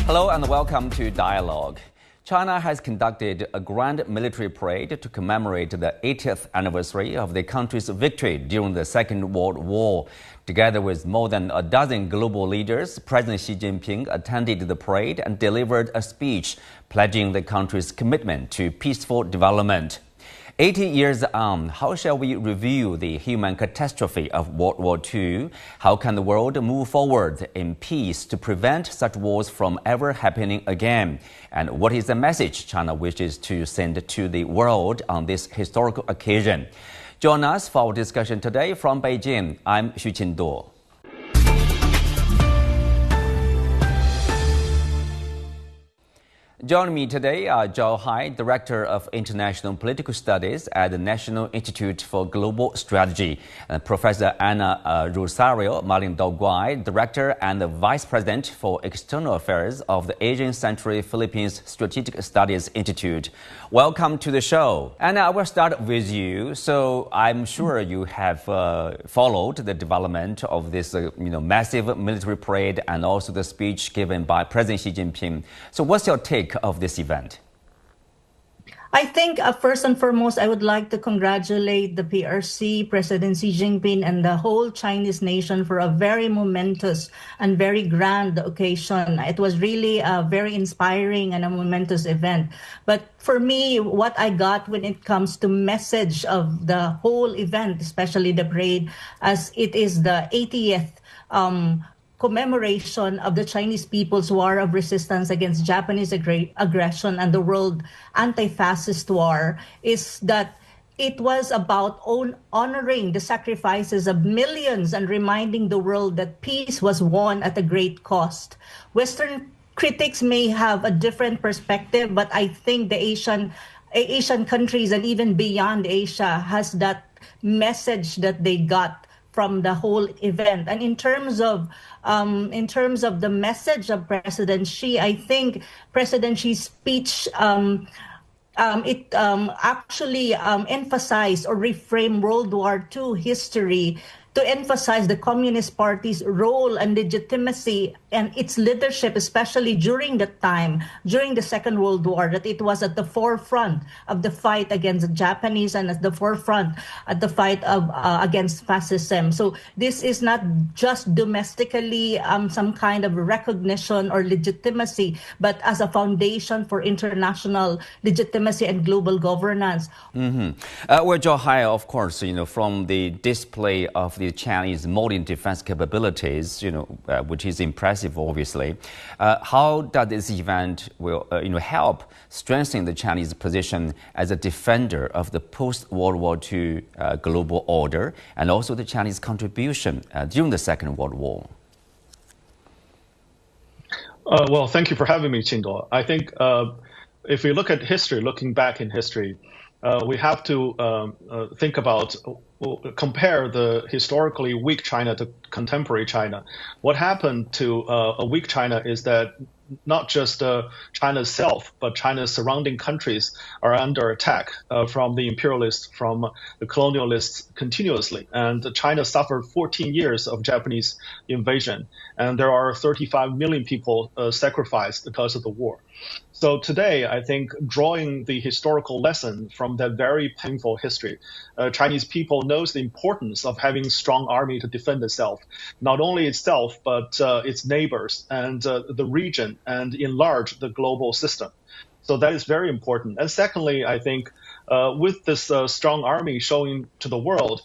Hello and welcome to Dialogue. China has conducted a grand military parade to commemorate the 80th anniversary of the country's victory during the Second World War. Together with more than a dozen global leaders, President Xi Jinping attended the parade and delivered a speech pledging the country's commitment to peaceful development. 80 years on, how shall we review the human catastrophe of World War II? How can the world move forward in peace to prevent such wars from ever happening again? And what is the message China wishes to send to the world on this historical occasion? Join us for our discussion today from Beijing. I'm Qinduo. Joining me today are Zhao, Director of International Political Studies at the National Institute for Global Strategy, and Professor Ana Rosario Malindog-Uy, Director and Vice President for External Affairs of the Asian Century Philippines Strategic Studies Institute. Welcome to the show. Ana, I will start with you. So I'm sure you have followed the development of this massive military parade and also the speech given by President Xi Jinping. So what's your take of this event? I think first and foremost, I would like to congratulate the PRC, President Xi Jinping, and the whole Chinese nation for a very momentous and very grand occasion. It was really a very inspiring and a momentous event. But for me, what I got when it comes to message of the whole event, especially the parade, as it is the 80th commemoration of the Chinese People's War of Resistance against Japanese aggression and the World Anti-Fascist War, is that it was about honoring the sacrifices of millions and reminding the world that peace was won at a great cost. Western critics may have a different perspective, but I think the Asian countries and even beyond Asia has that message that they got from the whole event. And in terms of the message of President Xi, I think President Xi's speech actually emphasized or reframed World War II history to emphasize the Communist Party's role and legitimacy and its leadership, especially during the time, during the Second World War, that it was at the forefront of the fight against the Japanese and at the forefront at the fight of against fascism. So this is not just domestically some kind of recognition or legitimacy, but as a foundation for international legitimacy and global governance. Well, Zhao, of course, from the display of the Chinese modern defense capabilities, which is impressive, obviously. How does this event will help strengthen the Chinese position as a defender of the post-World War II global order and also the Chinese contribution during the Second World War? Well, thank you for having me, Qinduo. I think if we look at history, looking back in history, we have to think about, compare the historically weak China to contemporary China. What happened to a weak China is that not just China itself, but China's surrounding countries are under attack from the imperialists, from the colonialists continuously. And China suffered 14 years of Japanese invasion, and there are 35 million people sacrificed because of the war. So today, I think drawing the historical lesson from that very painful history, Chinese people knows the importance of having a strong army to defend itself, not only itself, but its neighbors and the region and enlarge the global system. So that is very important. And secondly, I think with this strong army showing to the world,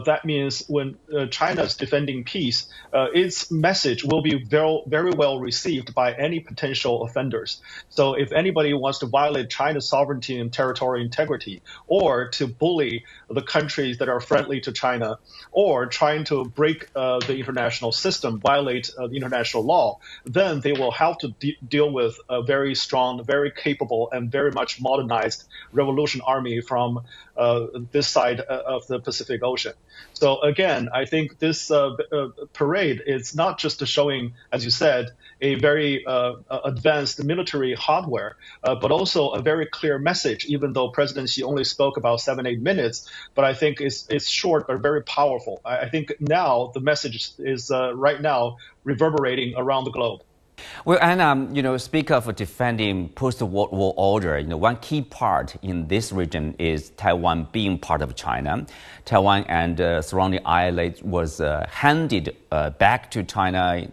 that means when China is defending peace, its message will be very, very well received by any potential offenders. So if anybody wants to violate China's sovereignty and territorial integrity, or to bully the countries that are friendly to China, or trying to break the international system, violate the international law, then they will have to deal with a very strong, very capable, and very much modernized revolution army from this side of the Pacific Ocean. So again, I think this parade is not just showing, as you said, a very advanced military hardware, but also a very clear message, even though President Xi only spoke about 7-8 minutes. But I think it's short but very powerful. I think now the message is right now reverberating around the globe. Well, and speak of defending post-World War order. One key part in this region is Taiwan being part of China. Taiwan and surrounding islands was handed back to China,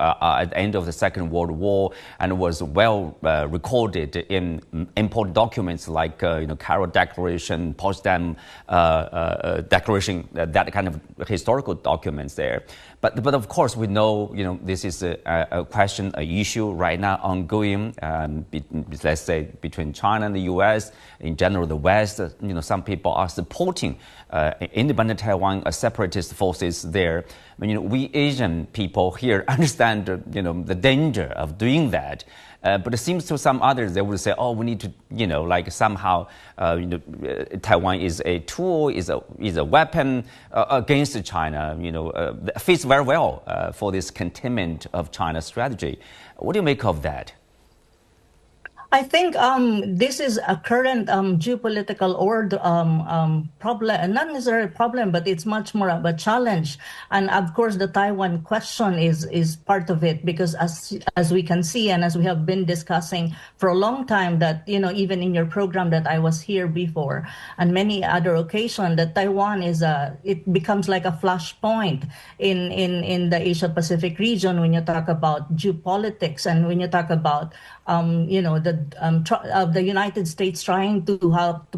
at the end of the Second World War, and was well recorded in important documents like Cairo Declaration, Potsdam Declaration, that kind of historical documents there. But of course, we know, this is a question, an issue right now ongoing, let's say, between China and the U.S., in general, the West. Some people are supporting independent Taiwan, separatist forces there. We Asian people here understand, the danger of doing that. But it seems to some others, they will say, oh, we need to, somehow, Taiwan is a tool, is a weapon against China, fits very well for this containment of China's strategy. What do you make of that? I think this is a current geopolitical problem, not necessarily a problem, but it's much more of a challenge. And of course, the Taiwan question is part of it, because as we can see, and as we have been discussing for a long time, that, even in your program that I was here before, and many other occasions, that Taiwan it becomes like a flashpoint in the Asia-Pacific region when you talk about geopolitics, and when you talk about the United States trying to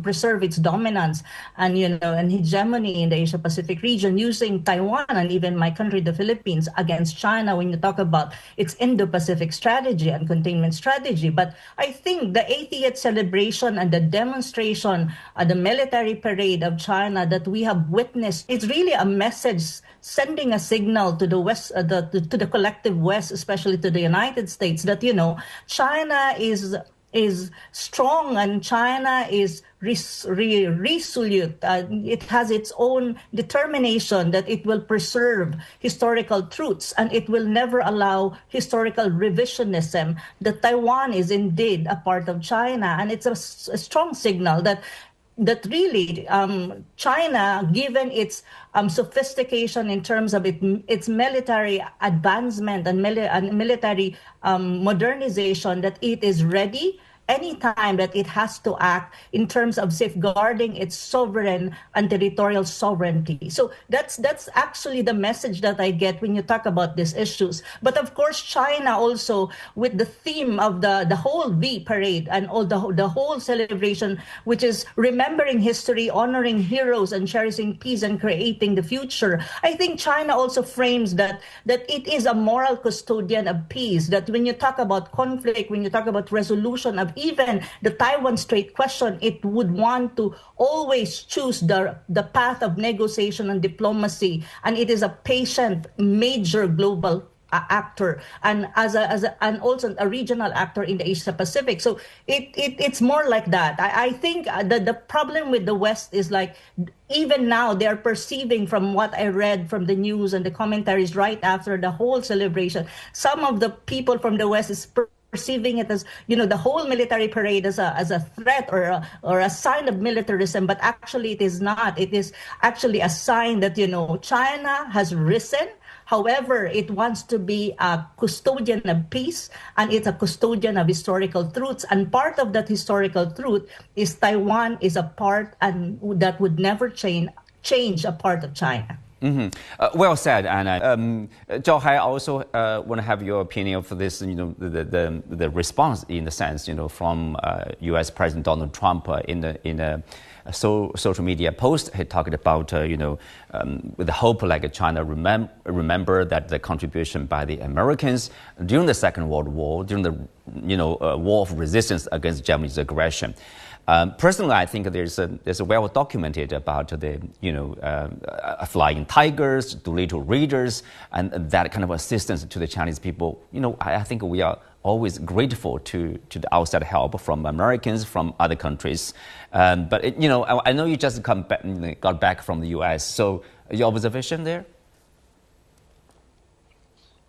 preserve its dominance and and hegemony in the Asia Pacific region, using Taiwan and even my country, the Philippines, against China when you talk about its Indo-Pacific strategy and containment strategy. But I think the 80th celebration and the demonstration, the military parade of China that we have witnessed, it's really a message sending a signal to the West, to the collective West, especially to the United States, that China is strong and China is resolute. It has its own determination that it will preserve historical truths and it will never allow historical revisionism. That Taiwan is indeed a part of China, and it's a strong signal that really China, given its sophistication in terms of its military advancement and military modernization, that it is ready anytime that it has to act in terms of safeguarding its sovereign and territorial sovereignty. So that's actually the message that I get when you talk about these issues. But of course, China also, with the theme of the whole V parade and all the whole celebration, which is remembering history, honoring heroes, and cherishing peace and creating the future. I think China also frames that it is a moral custodian of peace. That when you talk about conflict, when you talk about resolution of even the Taiwan Strait question, it would want to always choose the path of negotiation and diplomacy, and it is a patient, major global actor, and and also a regional actor in the Asia Pacific. So it's more like that. I think the problem with the West is, like, even now they are perceiving, from what I read from the news and the commentaries right after the whole celebration, some of the people from the West is perceiving it as, the whole military parade as a threat or a sign of militarism, but actually it is not. It is actually a sign that, China has risen. However, it wants to be a custodian of peace, and it's a custodian of historical truths. And part of that historical truth is Taiwan is a part, and that would never change a part of China. Mm-hmm. Well said, Anna. Zhao, I also want to have your opinion of this, the response, in the sense, from U.S. President Donald Trump in a social media post. He talked about, with the hope, like, China remember that the contribution by the Americans during the Second World War, during the, war of resistance against Japanese aggression. Personally, I think there's a well documented about the flying tigers, Doolittle readers, and that kind of assistance to the Chinese people. I think we are always grateful to the outside help from Americans, from other countries. But I know you just got back from the U.S. So your observation there?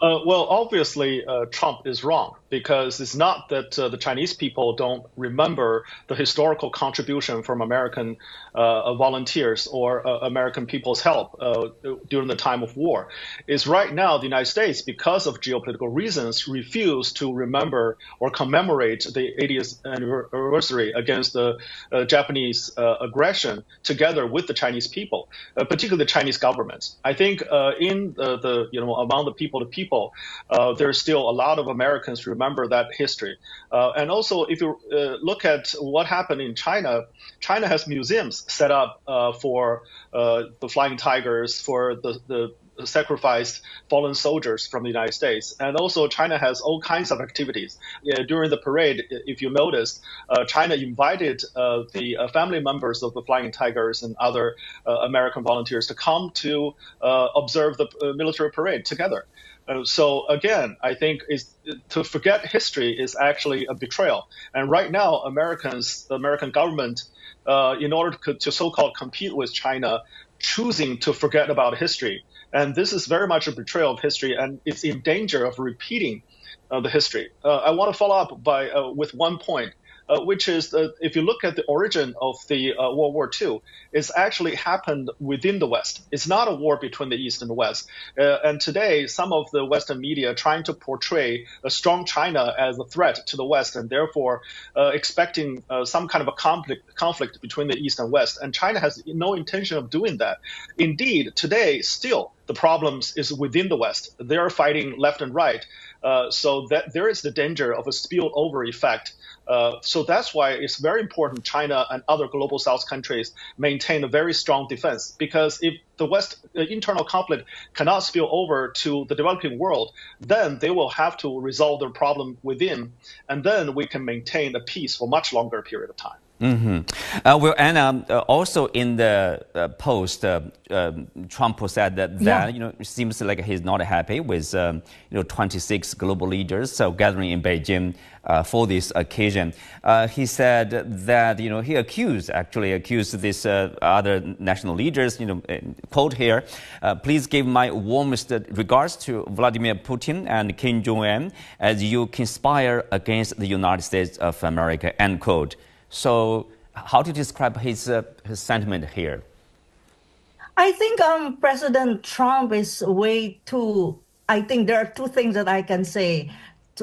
Well, obviously, Trump is wrong because it's not that the Chinese people don't remember the historical contribution from American volunteers or American people's help during the time of war. It's right now the United States, because of geopolitical reasons, refuse to remember or commemorate the 80th anniversary against the Japanese aggression together with the Chinese people, particularly the Chinese government. I think in among the people to people, there's still a lot of Americans remember that history. And also, if you look at what happened in China, China has museums set up for the flying tigers, for the sacrificed fallen soldiers from the United States. And also China has all kinds of activities. During the parade, if you noticed, China invited the family members of the flying tigers and other American volunteers to come to observe the military parade together. So again, I think to forget history is actually a betrayal. And right now, the American government, in order to so-called compete with China, choosing to forget about history. And this is very much a betrayal of history, and it's in danger of repeating the history. I want to follow up with one point, which is that if you look at the origin of the World War II, it's actually happened within the West. It's not a war between the East and the West. And today, some of the Western media trying to portray a strong China as a threat to the West, and therefore expecting some kind of a conflict between the East and West. And China has no intention of doing that. Indeed, today, still, the problems is within the West. They are fighting left and right. So that there is the danger of a spilled over effect. So that's why it's very important China and other global South countries maintain a very strong defense. Because if the West internal conflict cannot spill over to the developing world, then they will have to resolve their problem within, and then we can maintain a peace for a much longer period of time. Mm-hmm. Well, and also in the post, Trump said that it seems like he's not happy with 26 global leaders gathering in Beijing for this occasion. He said that he accused this other national leaders. Quote here: "Please give my warmest regards to Vladimir Putin and Kim Jong-un as you conspire against the United States of America." End quote. So, how to describe his sentiment here? I think President Trump is way too. I think there are two things that I can say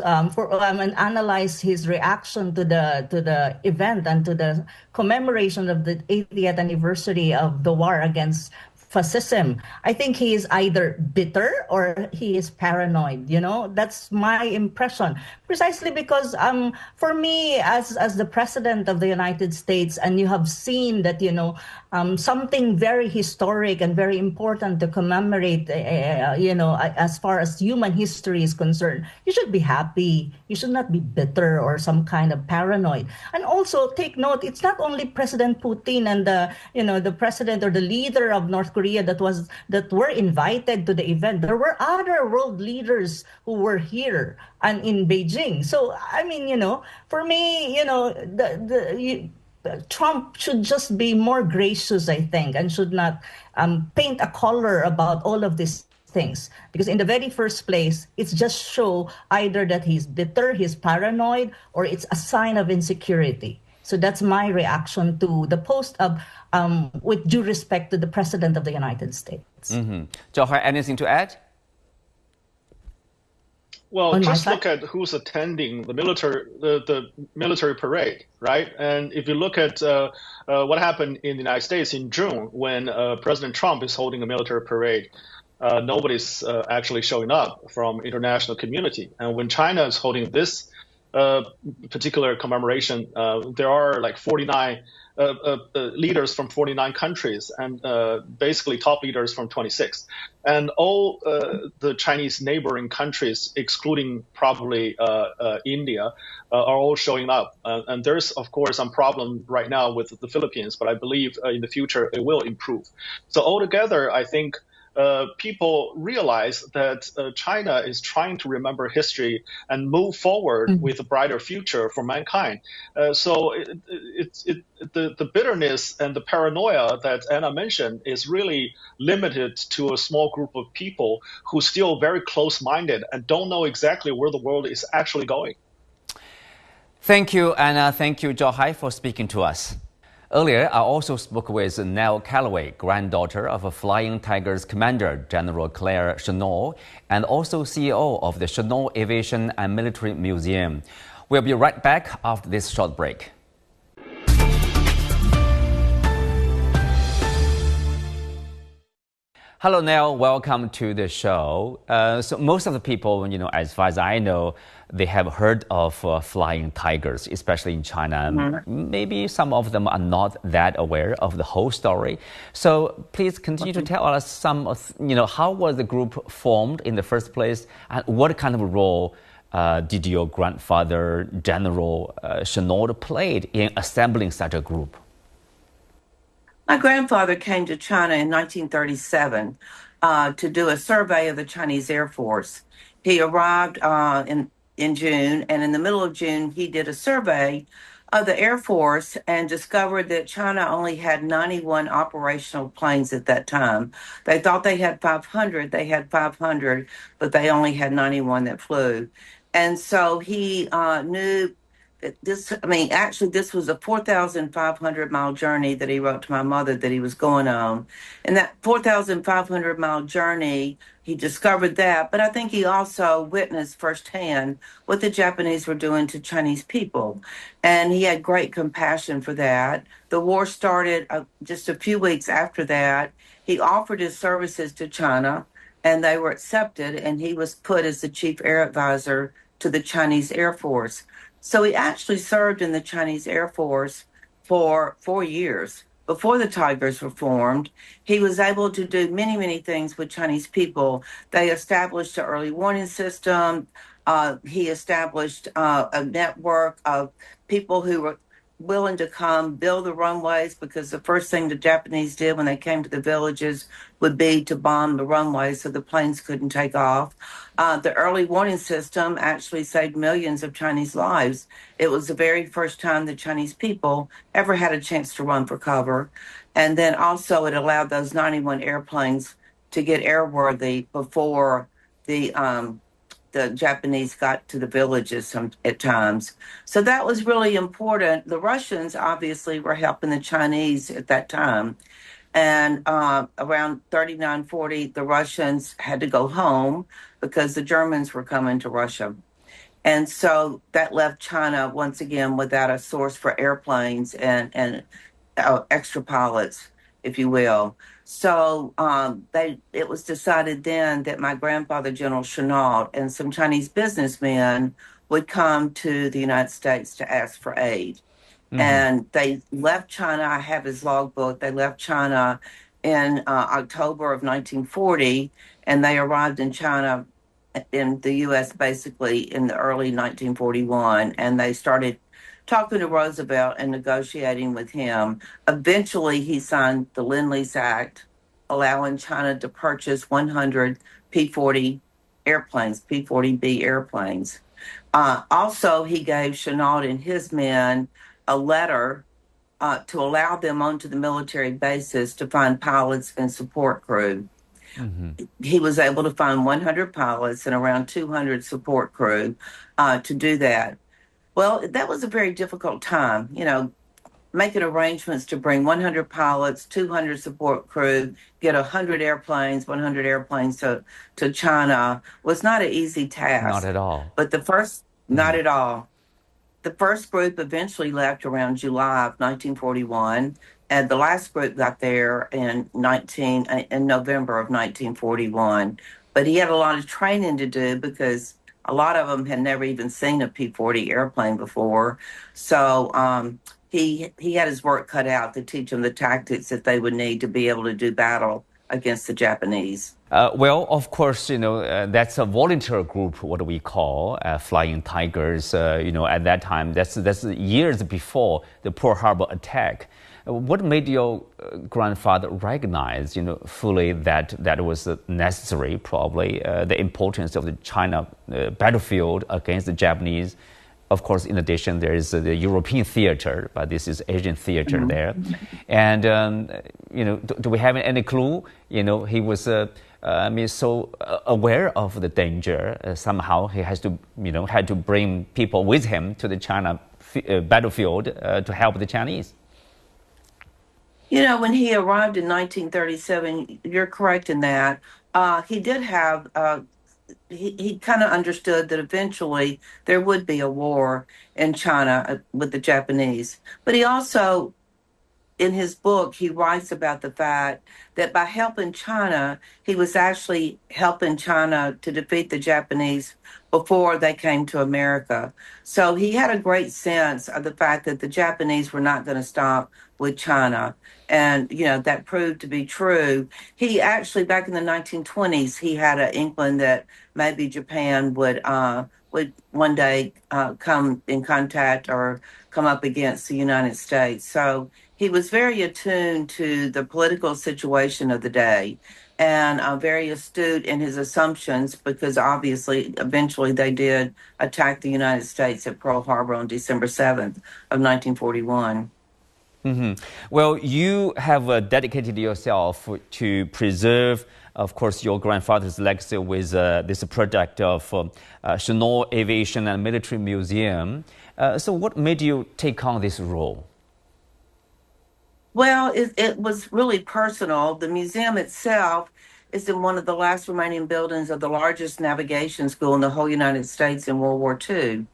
and analyze his reaction to the event and to the commemoration of the 80th anniversary of the war against fascism. I think he is either bitter or he is paranoid. That's my impression. Precisely because for me, as the president of the United States, and you have seen that something very historic and very important to commemorate, as far as human history is concerned, you should be happy. You should not be bitter or some kind of paranoid. And also take note, it's not only President Putin and the president or the leader of North Korea that were invited to the event. There were other world leaders who were here and in Beijing. So I mean, for me, Trump should just be more gracious, I think, and should not paint a color about all of these things, because in the very first place, it's just show either that he's bitter, he's paranoid, or it's a sign of insecurity. So that's my reaction to the post of, with due respect to the President of the United States. Mm-hmm. Zhao, anything to add? Well, just look at who's attending the military parade, right? And if you look at what happened in the United States in June when President Trump is holding a military parade, nobody's actually showing up from international community. And when China is holding this particular commemoration, there are like 49 leaders from 49 countries and basically top leaders from 26. And all the Chinese neighboring countries, excluding probably India, are all showing up. And there's, of course, some problem right now with the Philippines, but I believe in the future it will improve. So altogether, I think people realize that China is trying to remember history and move forward with a brighter future for mankind. So the bitterness and the paranoia that Anna mentioned is really limited to a small group of people who are still very close-minded and don't know exactly where the world is actually going. Thank you, Anna. Thank you, Zhao, for speaking to us. Earlier, I also spoke with Nell Calloway, granddaughter of a Flying Tigers commander, General Claire Chennault, and also CEO of the Chennault Aviation and Military Museum. We'll be right back after this short break. Hello, Nell. Welcome to the show. So most of the people, as far as I know, they have heard of flying tigers, especially in China. Mm-hmm. Maybe some of them are not that aware of the whole story. So please continue to tell us some of, how was the group formed in the first place, and what kind of role did your grandfather, General Chennault, played in assembling such a group? My grandfather came to China in 1937 to do a survey of the Chinese Air Force. He arrived in June, and in the middle of June, he did a survey of the Air Force and discovered that China only had 91 operational planes at that time. They thought they had 500. They had 500, but they only had 91 that flew. And so he knew this was a 4,500-mile journey that he wrote to my mother that he was going on. And that 4,500-mile journey, he discovered that, but I think he also witnessed firsthand what the Japanese were doing to Chinese people. And he had great compassion for that. The war started just a few weeks after that. He offered his services to China, and they were accepted, and he was put as the chief air advisor to the Chinese Air Force. So he actually served in the Chinese Air Force for 4 years. Before the Tigers were formed, he was able to do many, many things with Chinese people. They established an early warning system. He established a network of people who were willing to come build the runways, because the first thing the Japanese did when they came to the villages would be to bomb the runways so the planes couldn't take off. The early warning system actually saved millions of Chinese lives. It was the very first time the Chinese people ever had a chance to run for cover. And then also it allowed those 91 airplanes to get airworthy before the Japanese got to the villages at times. So that was really important. The Russians obviously were helping the Chinese at that time. And around 39, 40, the Russians had to go home because the Germans were coming to Russia. And so that left China once again without a source for airplanes and extra pilots, if you will. So it was decided then that my grandfather, General Chennault, and some Chinese businessmen would come to the United States to ask for aid. Mm-hmm. And they left China. I have his logbook. They left China in October of 1940, and they arrived in China, in the U.S., basically in the early 1941, and they started talking to Roosevelt and negotiating with him. Eventually, he signed the Lend-Lease Act, allowing China to purchase 100 P-40 airplanes, P-40B airplanes. Also, he gave Chennault and his men a letter to allow them onto the military bases to find pilots and support crew. Mm-hmm. He was able to find 100 pilots and around 200 support crew to do that. Well, that was a very difficult time, making arrangements to bring 100 pilots, 200 support crew, get 100 airplanes to China was not an easy task. Not at all. But not at all. The first group eventually left around July of 1941, and the last group got there in November of 1941. But he had a lot of training to do because a lot of them had never even seen a P-40 airplane before. So he had his work cut out to teach them the tactics that they would need to be able to do battle against the Japanese. Well, of course, that's a volunteer group, what we call Flying Tigers. At that time, that's years before the Pearl Harbor attack. What made your grandfather recognize, fully that was necessary, probably, the importance of the China battlefield against the Japanese? Of course, in addition, there is the European theater, but this is Asian theater there. And, do we have any clue? He was, so aware of the danger. Somehow he has to, had to bring people with him to the China battlefield to help the Chinese. When he arrived in 1937, you're correct in that. He did have he kind of understood that eventually there would be a war in China with the Japanese. But he also, in his book, he writes about the fact that by helping China, he was actually helping China to defeat the Japanese before they came to America. So he had a great sense of the fact that the Japanese were not going to stop with China. And, that proved to be true. He actually, back in the 1920s, he had an inkling that maybe Japan would one day come in contact or come up against the United States. So he was very attuned to the political situation of the day and very astute in his assumptions, because obviously eventually they did attack the United States at Pearl Harbor on December 7th of 1941. Well, you have dedicated yourself to preserve, of course, your grandfather's legacy with this project of Qinduo Aviation and Military Museum. So what made you take on this role? Well, it was really personal. The museum itself is in one of the last remaining buildings of the largest navigation school in the whole United States in World War II.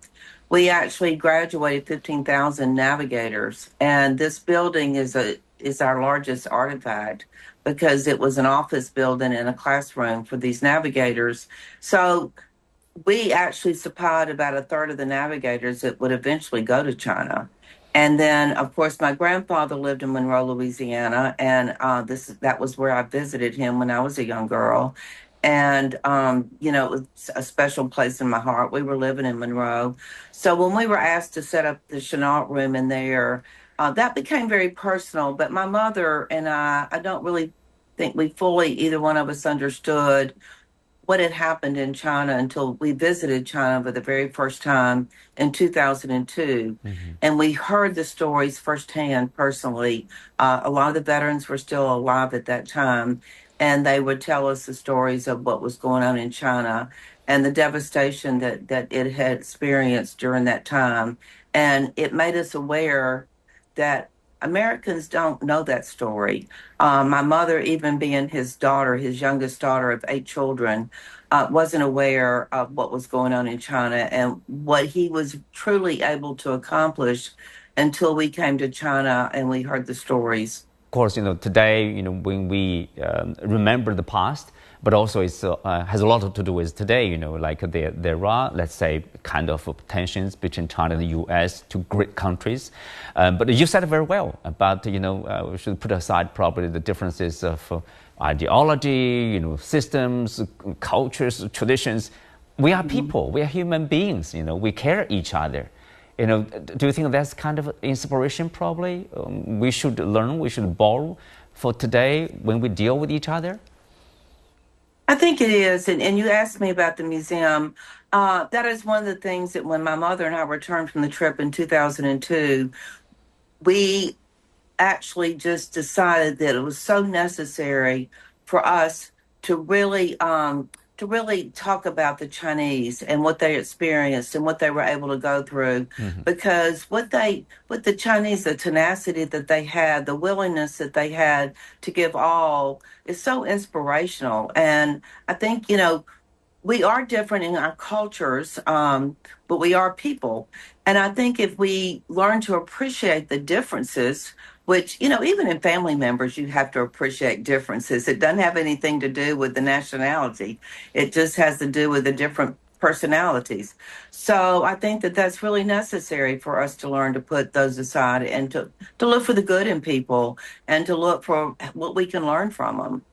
We actually graduated 15,000 navigators, and this building is our largest artifact because it was an office building and a classroom for these navigators. So we actually supplied about a third of the navigators that would eventually go to China. And then, of course, my grandfather lived in Monroe, Louisiana, and that was where I visited him when I was a young girl. And, it was a special place in my heart. We were living in Monroe. So when we were asked to set up the Chenault room in there, that became very personal. But my mother and I don't really think we fully, either one of us, understood what had happened in China until we visited China for the very first time in 2002. And we heard the stories firsthand, personally. A lot of the veterans were still alive at that time, and they would tell us the stories of what was going on in China and the devastation that it had experienced during that time. And it made us aware that Americans don't know that story. My mother, even being his daughter, his youngest daughter of 8 children, wasn't aware of what was going on in China and what he was truly able to accomplish until we came to China and we heard the stories. Of course, today, when we remember the past, but also it has a lot to do with today, like there are, let's say, kind of tensions between China and the U.S., two great countries. But you said it very well about, we should put aside probably the differences of ideology, systems, cultures, traditions. We are people, we are human beings, we care each other. Do you think that's kind of inspiration probably? We should learn, we should borrow for today when we deal with each other? I think it is. And you asked me about the museum. That is one of the things that when my mother and I returned from the trip in 2002, we actually just decided that it was so necessary for us to really talk about the Chinese and what they experienced and what they were able to go through. Because what the Chinese, the tenacity that they had, the willingness that they had to give all is so inspirational. And I think, we are different in our cultures, but we are people. And I think if we learn to appreciate the differences, which, even in family members, you have to appreciate differences. It doesn't have anything to do with the nationality. It just has to do with the different personalities. So I think that that's really necessary for us to learn to put those aside and to look for the good in people and to look for what we can learn from them.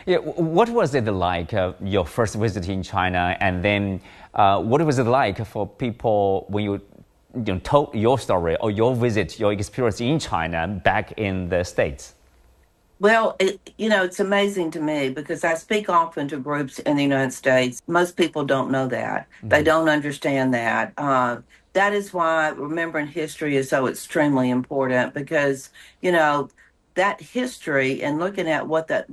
Yeah, what was it like, your first visit in China, and then what was it like for people when you told your story or your visit, your experience in China back in the States? Well, it's amazing to me because I speak often to groups in the United States. Most people don't know that. They don't understand that. That is why remembering history is so extremely important because, that history and looking at what the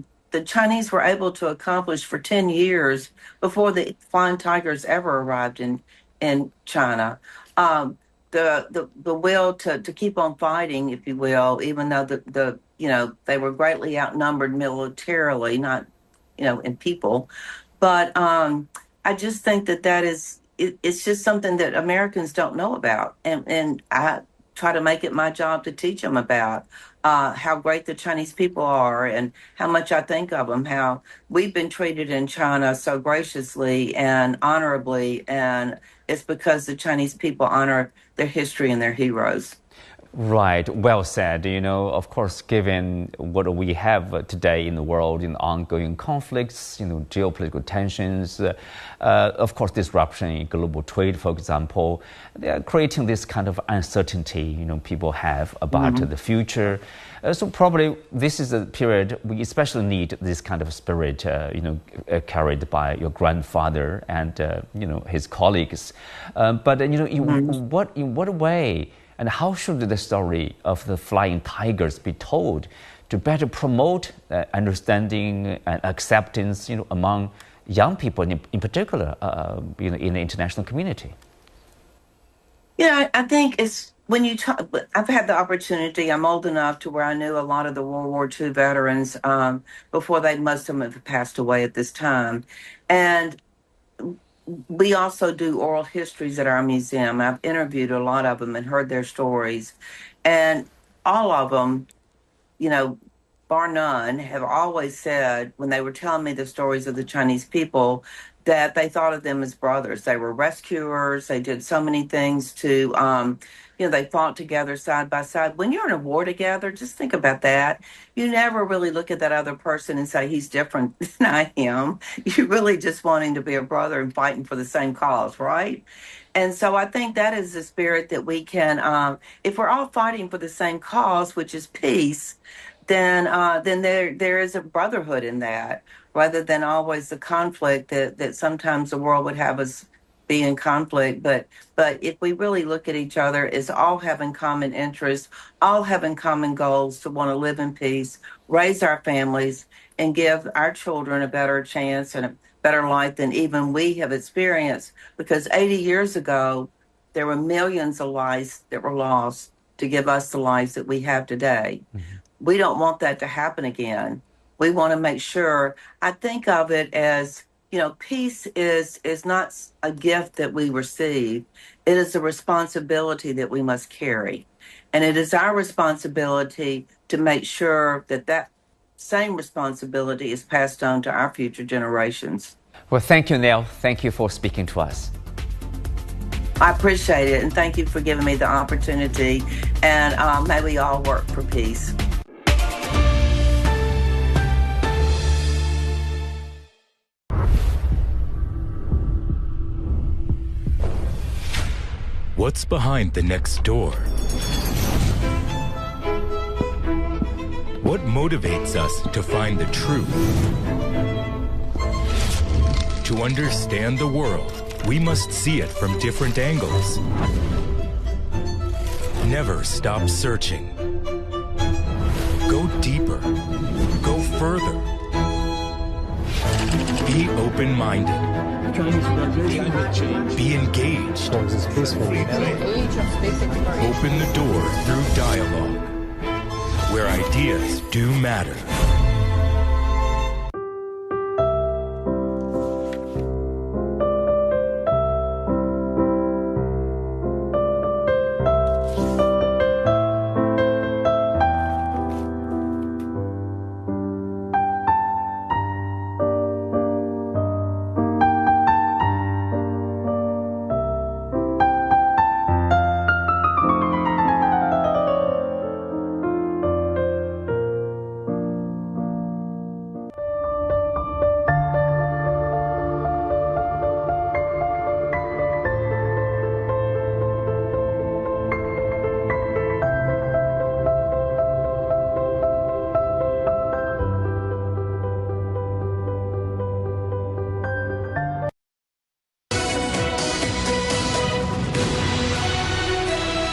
Chinese were able to accomplish for 10 years before the Flying Tigers ever arrived in China. The will to keep on fighting, if you will, even though they were greatly outnumbered militarily, not in people, but I just think that is it's just something that Americans don't know about, and I try to make it my job to teach them about how great the Chinese people are and how much I think of them, how we've been treated in China so graciously and honorably, and it's because the Chinese people honor their history and their heroes. Right, well said. Of course, given what we have today in the world, in ongoing conflicts, geopolitical tensions, of course, disruption in global trade, for example, they are creating this kind of uncertainty, people have about the future. So probably this is a period we especially need this kind of spirit, carried by your grandfather and, his colleagues. But, in what way and how should the story of the Flying Tigers be told to better promote understanding and acceptance, among young people in particular, in the international community? I think it's when you talk. I've had the opportunity. I'm old enough to where I knew a lot of the World War II veterans before most of them have passed away at this time, and we also do oral histories at our museum. I've interviewed a lot of them and heard their stories, and all of them, bar none, have always said when they were telling me the stories of the Chinese people that they thought of them as brothers. They were rescuers. They did so many things to, they fought together side by side. When you're in a war together, just think about that. You never really look at that other person and say, he's different than I am. You're really just wanting to be a brother and fighting for the same cause, right? And so I think that is the spirit that we can, if we're all fighting for the same cause, which is peace, then there is a brotherhood in that, rather than always the conflict that sometimes the world would have us be in conflict. But if we really look at each other as all having common interests, all having common goals to want to live in peace, raise our families, and give our children a better chance and a better life than even we have experienced. Because 80 years ago, there were millions of lives that were lost to give us the lives that we have today. Mm-hmm. We don't want that to happen again. We want to make sure. I think of it as, peace is not a gift that we receive. It is a responsibility that we must carry. And it is our responsibility to make sure that same responsibility is passed on to our future generations. Well, thank you, Neil. Thank you for speaking to us. I appreciate it. And thank you for giving me the opportunity. And may we all work for peace. What's behind the next door? What motivates us to find the truth? To understand the world, we must see it from different angles. Never stop searching. Go deeper. Go further. Be open-minded. Be engaged. Open the door through dialogue, where ideas do matter.